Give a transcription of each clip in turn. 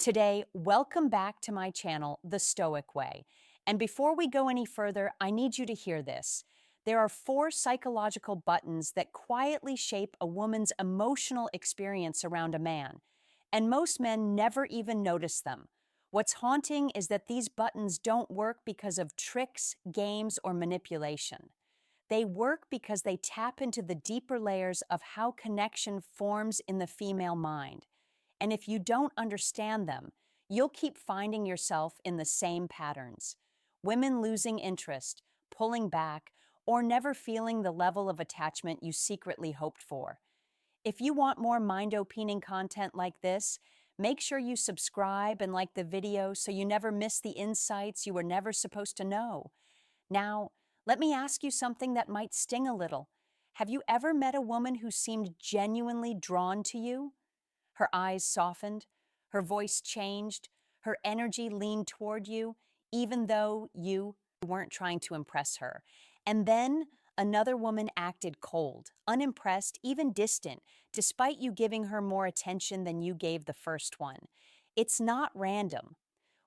Today, welcome back to my channel, The Stoic Way. And before we go any further, I need you to hear this. There are 4 psychological buttons that quietly shape a woman's emotional experience around a man, and most men never even notice them. What's haunting is that these buttons don't work because of tricks, games, or manipulation. They work because they tap into the deeper layers of how connection forms in the female mind. And if you don't understand them, you'll keep finding yourself in the same patterns. Women losing interest, pulling back, or never feeling the level of attachment you secretly hoped for. If you want more mind-opening content like this, make sure you subscribe and like the video so you never miss the insights you were never supposed to know. Now, let me ask you something that might sting a little. Have you ever met a woman who seemed genuinely drawn to you? Her eyes softened, her voice changed, her energy leaned toward you, even though you weren't trying to impress her. And then another woman acted cold, unimpressed, even distant, despite you giving her more attention than you gave the first one. It's not random.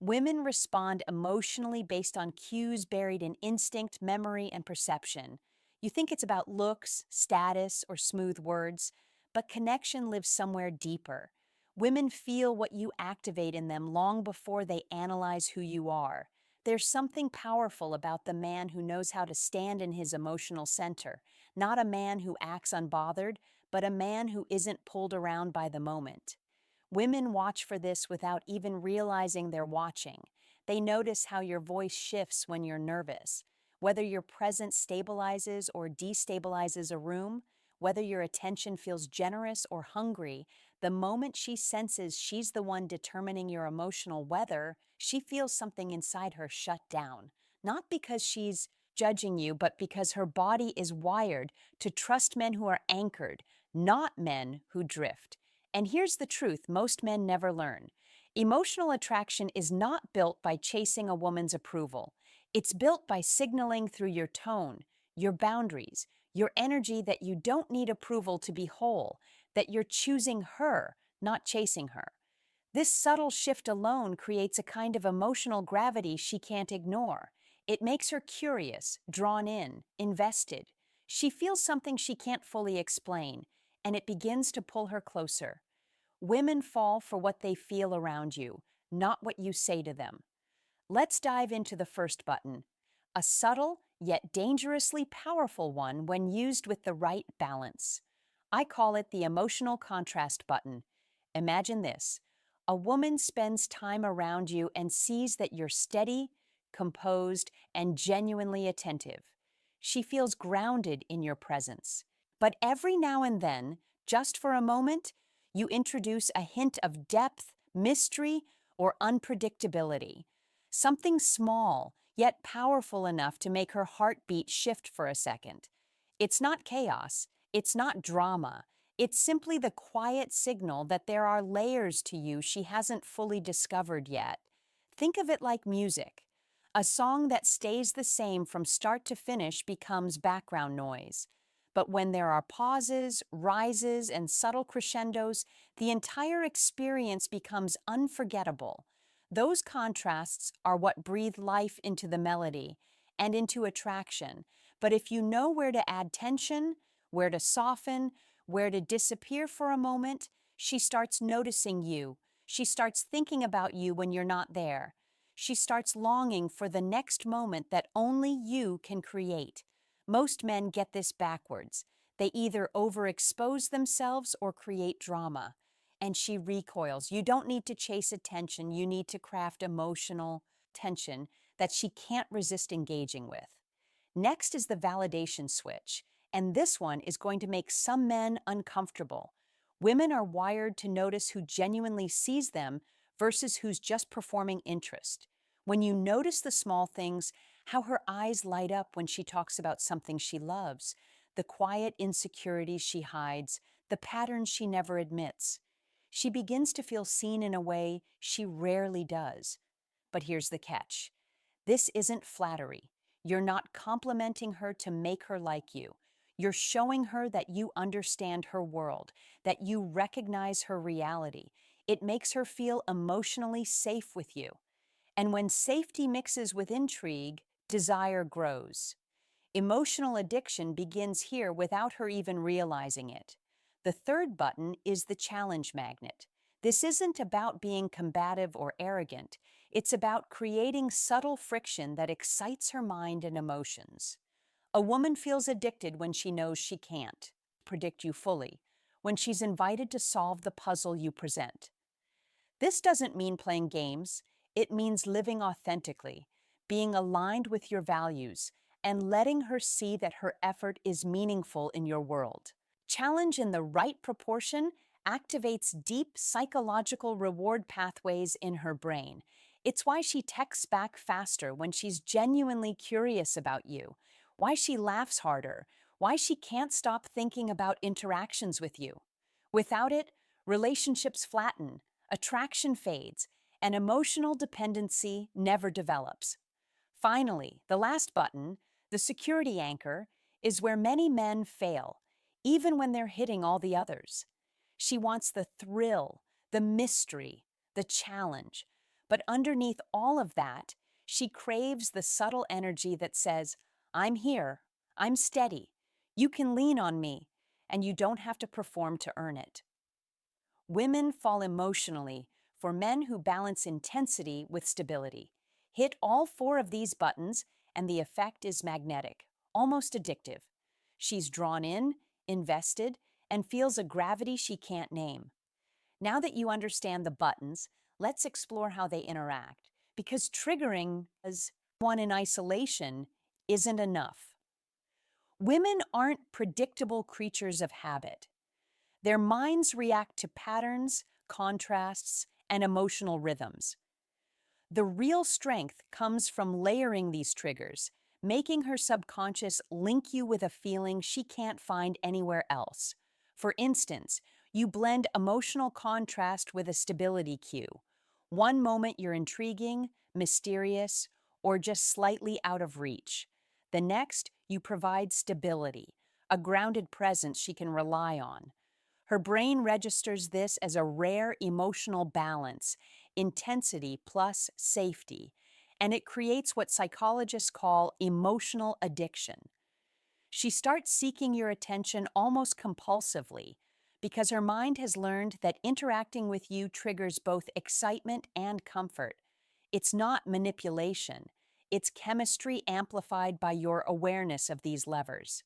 Women respond emotionally based on cues buried in instinct, memory, and perception. You think it's about looks, status, or smooth words, but connection lives somewhere deeper. Women feel what you activate in them long before they analyze who you are. There's something powerful about the man who knows how to stand in his emotional center, not a man who acts unbothered, but a man who isn't pulled around by the moment. Women watch for this without even realizing they're watching. They notice how your voice shifts when you're nervous, whether your presence stabilizes or destabilizes a room, whether your attention feels generous or hungry. The moment she senses she's the one determining your emotional weather, she feels something inside her shut down. Not because she's judging you, but because her body is wired to trust men who are anchored, not men who drift. And here's the truth most men never learn. Emotional attraction is not built by chasing a woman's approval. It's built by signaling through your tone, your boundaries, your energy that you don't need approval to be whole, that you're choosing her, not chasing her. This subtle shift alone creates a kind of emotional gravity she can't ignore. It makes her curious, drawn in, invested. She feels something she can't fully explain, and it begins to pull her closer. Women fall for what they feel around you, not what you say to them. Let's dive into the first button, a subtle yet dangerously powerful one when used with the right balance. I call it the emotional contrast button. Imagine this. A woman spends time around you and sees that you're steady, composed, and genuinely attentive. She feels grounded in your presence. But every now and then, just for a moment, you introduce a hint of depth, mystery, or unpredictability. Something small, yet powerful enough to make her heartbeat shift for a second. It's not chaos, it's not drama, it's simply the quiet signal that there are layers to you she hasn't fully discovered yet. Think of it like music. A song that stays the same from start to finish becomes background noise. But when there are pauses, rises, and subtle crescendos, the entire experience becomes unforgettable. Those contrasts are what breathe life into the melody and into attraction. But if you know where to add tension, where to soften, where to disappear for a moment, she starts noticing you. She starts thinking about you when you're not there. She starts longing for the next moment that only you can create. Most men get this backwards. They either overexpose themselves or create drama. And she recoils. You don't need to chase attention. You need to craft emotional tension that she can't resist engaging with. Next is the validation switch. And this one is going to make some men uncomfortable. Women are wired to notice who genuinely sees them versus who's just performing interest. When you notice the small things, how her eyes light up when she talks about something she loves, the quiet insecurities she hides, the patterns she never admits, she begins to feel seen in a way she rarely does. But here's the catch. This isn't flattery. You're not complimenting her to make her like you. You're showing her that you understand her world, that you recognize her reality. It makes her feel emotionally safe with you. And when safety mixes with intrigue, desire grows. Emotional addiction begins here without her even realizing it. The third button is the challenge magnet. This isn't about being combative or arrogant. It's about creating subtle friction that excites her mind and emotions. A woman feels addicted when she knows she can't predict you fully, when she's invited to solve the puzzle you present. This doesn't mean playing games, it means living authentically, being aligned with your values, and letting her see that her effort is meaningful in your world. Challenge in the right proportion activates deep psychological reward pathways in her brain. It's why she texts back faster when she's genuinely curious about you, why she laughs harder, why she can't stop thinking about interactions with you. Without it, relationships flatten, attraction fades, and emotional dependency never develops. Finally, the last button, the security anchor, is where many men fail, even when they're hitting all the others. She wants the thrill, the mystery, the challenge. But underneath all of that, she craves the subtle energy that says, I'm here, I'm steady, you can lean on me, and you don't have to perform to earn it. Women fall emotionally for men who balance intensity with stability. Hit all four of these buttons, and the effect is magnetic, almost addictive. She's drawn in, invested, and feels a gravity she can't name. Now that you understand the buttons, let's explore how they interact, because triggering as one in isolation isn't enough. Women aren't predictable creatures of habit. Their minds react to patterns, contrasts, and emotional rhythms. The real strength comes from layering these triggers, making her subconscious link you with a feeling she can't find anywhere else. For instance, you blend emotional contrast with a stability cue. One moment you're intriguing, mysterious, or just slightly out of reach. The next, you provide stability, a grounded presence she can rely on. Her brain registers this as a rare emotional balance, intensity plus safety, and it creates what psychologists call emotional addiction. She starts seeking your attention almost compulsively because her mind has learned that interacting with you triggers both excitement and comfort. It's not manipulation, it's chemistry amplified by your awareness of these levers.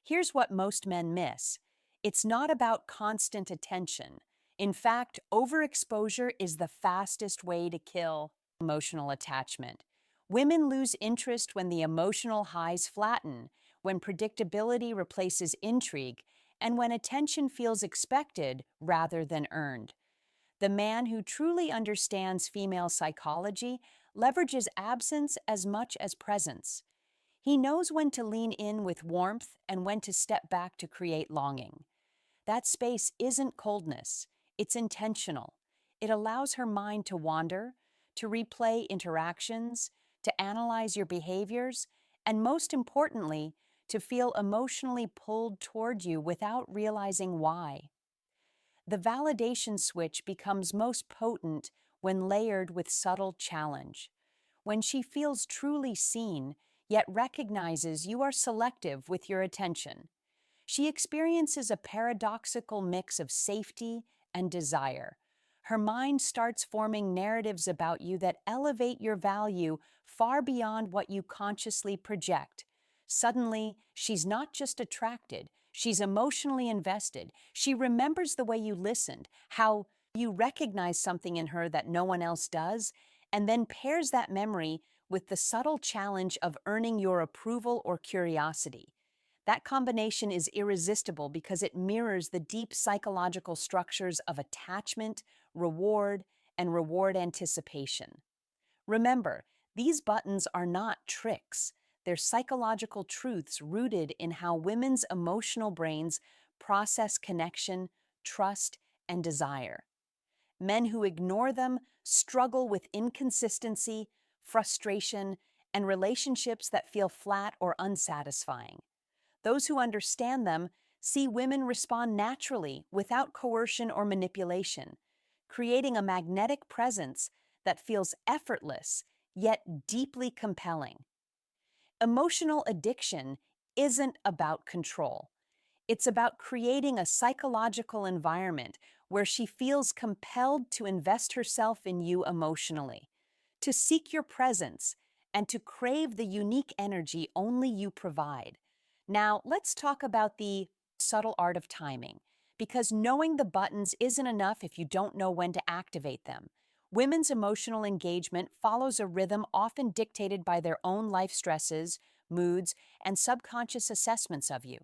Here's what most men miss. It's not about constant attention. In fact, overexposure is the fastest way to kill emotional attachment. Women lose interest when the emotional highs flatten, when predictability replaces intrigue, and when attention feels expected rather than earned. The man who truly understands female psychology leverages absence as much as presence. He knows when to lean in with warmth and when to step back to create longing. That space isn't coldness, it's intentional. It allows her mind to wander, to replay interactions, to analyze your behaviors, and most importantly, to feel emotionally pulled toward you without realizing why. The validation switch becomes most potent when layered with subtle challenge. When she feels truly seen, yet recognizes you are selective with your attention, she experiences a paradoxical mix of safety and desire. Her mind starts forming narratives about you that elevate your value far beyond what you consciously project. Suddenly, she's not just attracted, she's emotionally invested. She remembers the way you listened, how you recognize something in her that no one else does, and then pairs that memory with the subtle challenge of earning your approval or curiosity. That combination is irresistible because it mirrors the deep psychological structures of attachment, reward, and reward anticipation. Remember, these buttons are not tricks. They're psychological truths rooted in how women's emotional brains process connection, trust, and desire. Men who ignore them struggle with inconsistency, frustration, and relationships that feel flat or unsatisfying. Those who understand them see women respond naturally without coercion or manipulation, creating a magnetic presence that feels effortless yet deeply compelling. Emotional addiction isn't about control. It's about creating a psychological environment where she feels compelled to invest herself in you emotionally, to seek your presence, and to crave the unique energy only you provide. Now, let's talk about the subtle art of timing, because knowing the buttons isn't enough if you don't know when to activate them. Women's emotional engagement follows a rhythm often dictated by their own life stresses, moods, and subconscious assessments of you.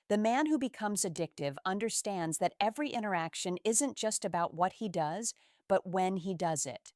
The man who becomes addictive understands that every interaction isn't just about what he does, but when he does it.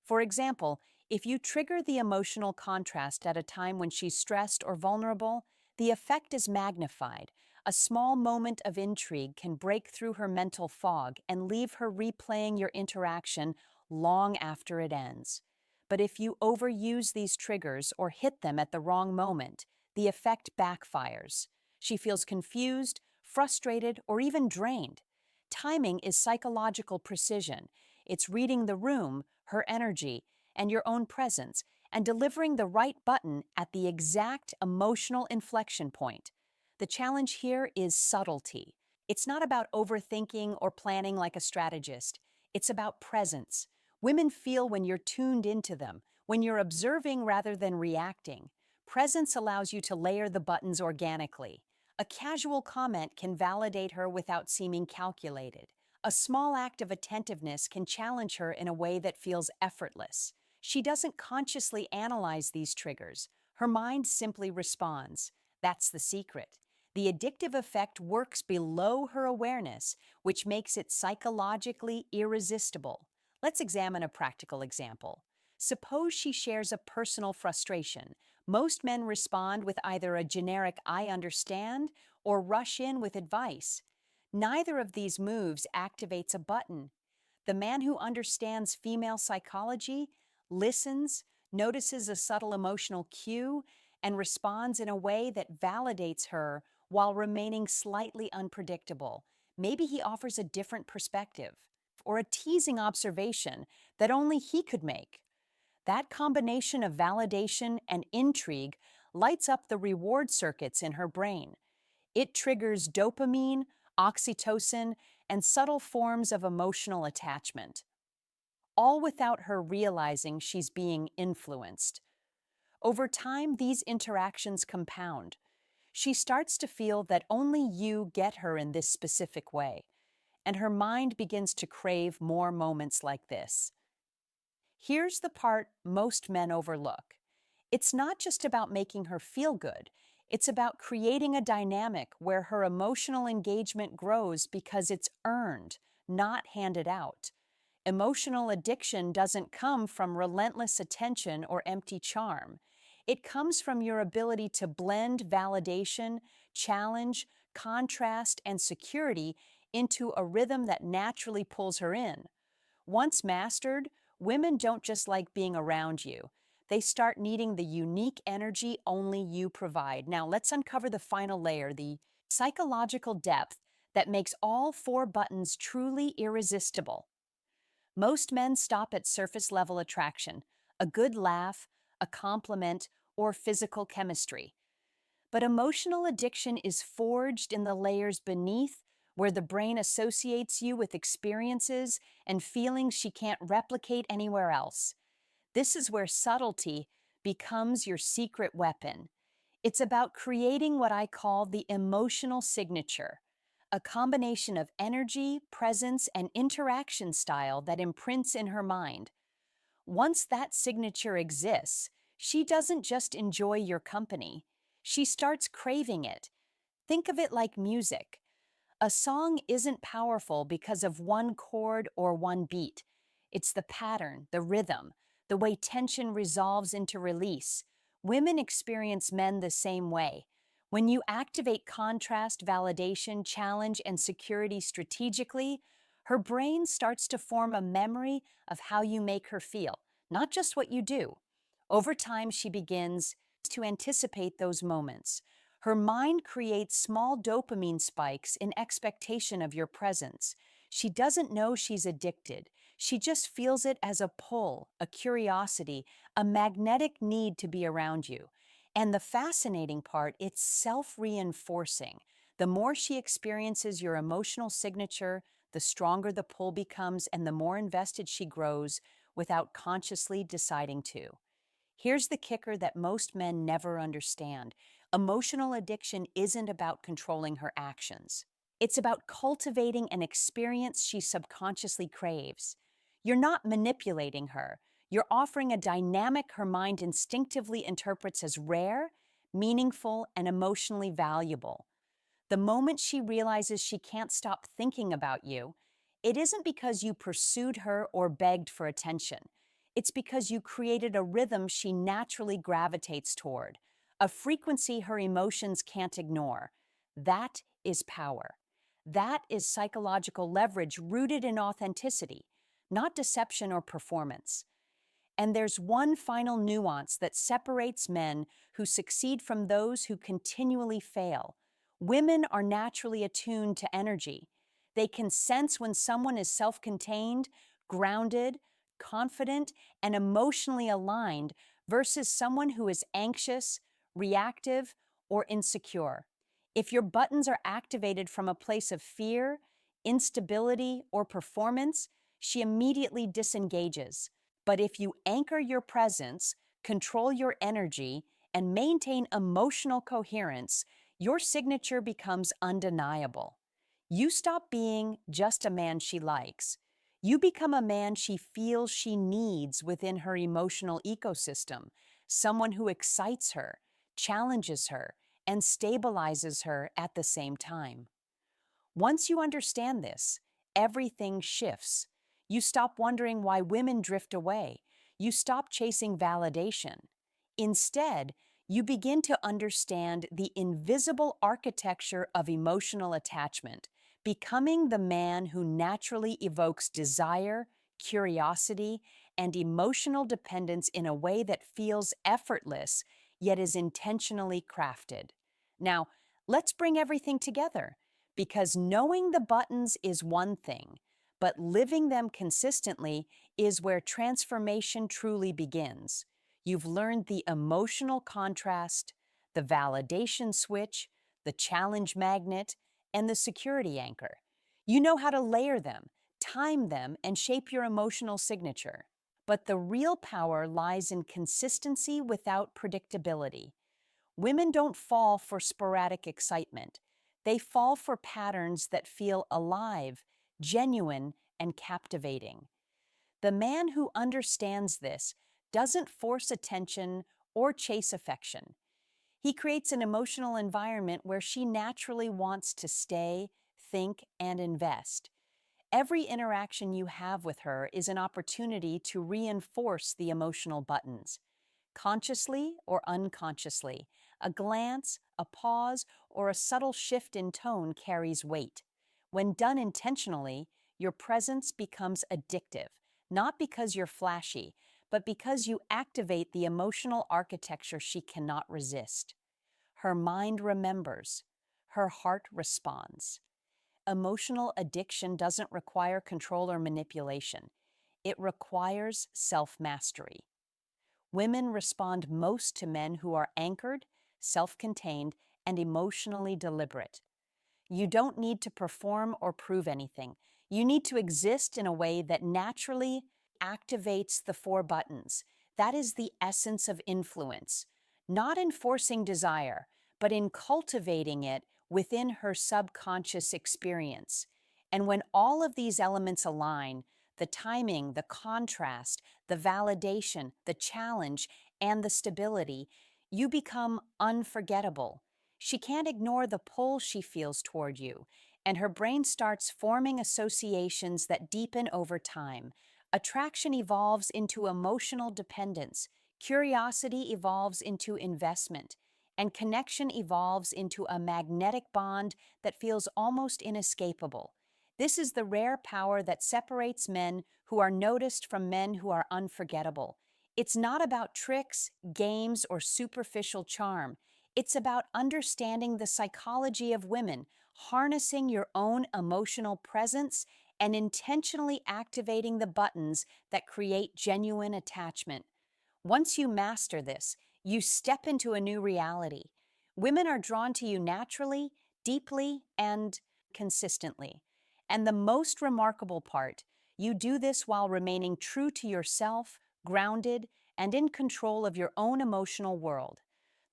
For example, if you trigger the emotional contrast at a time when she's stressed or vulnerable, the effect is magnified. A small moment of intrigue can break through her mental fog and leave her replaying your interaction long after it ends. But if you overuse these triggers or hit them at the wrong moment, the effect backfires. She feels confused, frustrated, or even drained. Timing is psychological precision. It's reading the room, her energy, and your own presence, and delivering the right button at the exact emotional inflection point. The challenge here is subtlety. It's not about overthinking or planning like a strategist. It's about presence. Women feel when you're tuned into them, when you're observing rather than reacting. Presence allows you to layer the buttons organically. A casual comment can validate her without seeming calculated. A small act of attentiveness can challenge her in a way that feels effortless. She doesn't consciously analyze these triggers. Her mind simply responds. That's the secret. The addictive effect works below her awareness, which makes it psychologically irresistible. Let's examine a practical example. Suppose she shares a personal frustration. Most men respond with either a generic "I understand" or rush in with advice. Neither of these moves activates a button. The man who understands female psychology listens, notices a subtle emotional cue, and responds in a way that validates her while remaining slightly unpredictable. Maybe he offers a different perspective or a teasing observation that only he could make. That combination of validation and intrigue lights up the reward circuits in her brain. It triggers dopamine, oxytocin, and subtle forms of emotional attachment, all without her realizing she's being influenced. Over time, these interactions compound. She starts to feel that only you get her in this specific way, and her mind begins to crave more moments like this. Here's the part most men overlook. It's not just about making her feel good. It's about creating a dynamic where her emotional engagement grows because it's earned, not handed out. Emotional addiction doesn't come from relentless attention or empty charm. It comes from your ability to blend validation, challenge, contrast, and security into a rhythm that naturally pulls her in. Once mastered, women don't just like being around you. They start needing the unique energy only you provide. Now, let's uncover the final layer, the psychological depth that makes all four buttons truly irresistible. Most men stop at surface level attraction, a good laugh, a compliment, or physical chemistry. But emotional addiction is forged in the layers beneath, where the brain associates you with experiences and feelings she can't replicate anywhere else. This is where subtlety becomes your secret weapon. It's about creating what I call the emotional signature, a combination of energy, presence, and interaction style that imprints in her mind. Once that signature exists, she doesn't just enjoy your company. She starts craving it. Think of it like music. A song isn't powerful because of one chord or one beat. It's the pattern, the rhythm, the way tension resolves into release. Women experience men the same way. When you activate contrast, validation, challenge, and security strategically, her brain starts to form a memory of how you make her feel, not just what you do. Over time, she begins to anticipate those moments. Her mind creates small dopamine spikes in expectation of your presence. She doesn't know she's addicted. She just feels it as a pull, a curiosity, a magnetic need to be around you. And the fascinating part, it's self reinforcing. The more she experiences your emotional signature, the stronger the pull becomes and the more invested she grows without consciously deciding to. Here's the kicker that most men never understand: emotional addiction isn't about controlling her actions. It's about cultivating an experience she subconsciously craves. You're not manipulating her, you're offering a dynamic her mind instinctively interprets as rare, meaningful, and emotionally valuable. The moment she realizes she can't stop thinking about you, it isn't because you pursued her or begged for attention. It's because you created a rhythm she naturally gravitates toward, a frequency her emotions can't ignore. That is power. That is psychological leverage rooted in authenticity, not deception or performance. And there's one final nuance that separates men who succeed from those who continually fail. Women are naturally attuned to energy. They can sense when someone is self contained, grounded, confident, and emotionally aligned versus someone who is anxious, reactive, or insecure. If your buttons are activated from a place of fear, instability, or performance, she immediately disengages. But if you anchor your presence, control your energy, and maintain emotional coherence, your signature becomes undeniable. You stop being just a man she likes. You become a man she feels she needs within her emotional ecosystem, someone who excites her, challenges her, and stabilizes her at the same time. Once you understand this, everything shifts. You stop wondering why women drift away. You stop chasing validation. Instead, you begin to understand the invisible architecture of emotional attachment, becoming the man who naturally evokes desire, curiosity, and emotional dependence in a way that feels effortless, yet is intentionally crafted. Now, let's bring everything together. Because knowing the buttons is one thing, but living them consistently is where transformation truly begins. You've learned the emotional contrast, the validation switch, the challenge magnet, and the security anchor. You know how to layer them, time them, and shape your emotional signature. But the real power lies in consistency without predictability. Women don't fall for sporadic excitement. They fall for patterns that feel alive, genuine, and captivating. The man who understands this doesn't force attention or chase affection. He creates an emotional environment where she naturally wants to stay, think, and invest. Every interaction you have with her is an opportunity to reinforce the emotional buttons. Consciously or unconsciously, a glance, a pause, or a subtle shift in tone carries weight. When done intentionally, your presence becomes addictive, not because you're flashy, but because you activate the emotional architecture she cannot resist. Her mind remembers, her heart responds. Emotional addiction doesn't require control or manipulation, it requires self mastery. Women respond most to men who are anchored, self contained, and emotionally deliberate. You don't need to perform or prove anything. You need to exist in a way that naturally activates the four buttons. That is the essence of influence, not in forcing desire, but in cultivating it within her subconscious experience. And when all of these elements align, the timing, the contrast, the validation, the challenge, and the stability, you become unforgettable. She can't ignore the pull she feels toward you, and her brain starts forming associations that deepen over time. Attraction evolves into emotional dependence, curiosity evolves into investment, and connection evolves into a magnetic bond that feels almost inescapable. This is the rare power that separates men who are noticed from men who are unforgettable. It's not about tricks, games, or superficial charm. It's about understanding the psychology of women, harnessing your own emotional presence, and intentionally activating the buttons that create genuine attachment. Once you master this, you step into a new reality. Women are drawn to you naturally, deeply, and consistently. And the most remarkable part, you do this while remaining true to yourself, grounded, and in control of your own emotional world.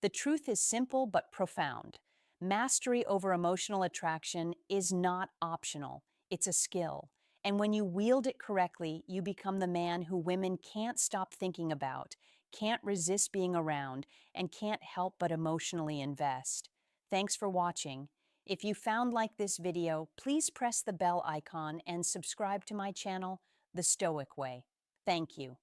The truth is simple but profound. Mastery over emotional attraction is not optional, it's a skill. And when you wield it correctly, you become the man who women can't stop thinking about, can't resist being around, and can't help but emotionally invest. Thanks for watching. If you found like this video, please press the bell icon and subscribe to my channel, The Stoic Way. Thank you.